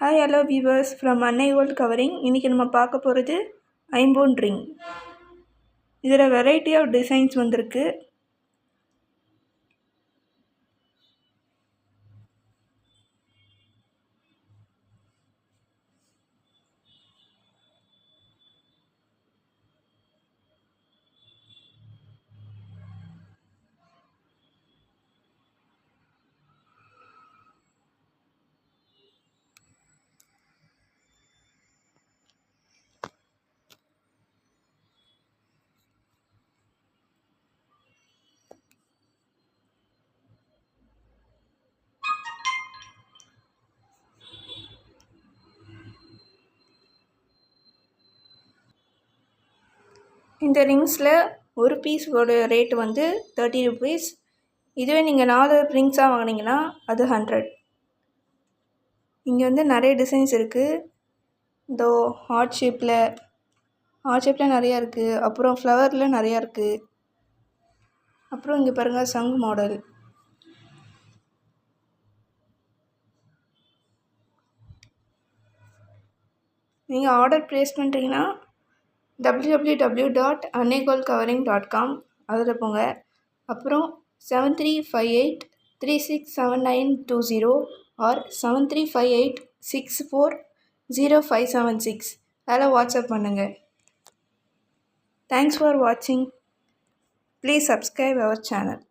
Hi hello viewers from அன்னை world covering. இன்றைக்கி நம்ம பார்க்க போகிறது ஐம்பொன் ரிங். இதில் வெரைட்டி ஆஃப் டிசைன்ஸ் வந்திருக்கு. இந்த ரிங்ஸில் ஒரு பீஸோட ரேட் வந்து 30 rupees. இதுவே நீங்கள் 4 ரிங்ஸாக வாங்கினீங்கன்னா அது 100. இங்கே வந்து நிறைய டிசைன்ஸ் இருக்குது. இந்த ஹார்ட் ஷேப்பில் நிறையா இருக்குது. அப்புறம் ஃப்ளவரில் நிறையா இருக்குது. அப்புறம் இங்கே பாருங்கள் சங்கு மாடல். நீங்கள் ஆர்டர் ப்ளேஸ் பண்ணுறீங்கன்னா www.annaigoldcovering.com அதில் போங்க. அப்புறம் 7358367920 ஆர் 7358640576 அதில் வாட்ஸ்அப் பண்ணுங்கள். தேங்க்ஸ் ஃபார் வாட்சிங். Please subscribe our channel.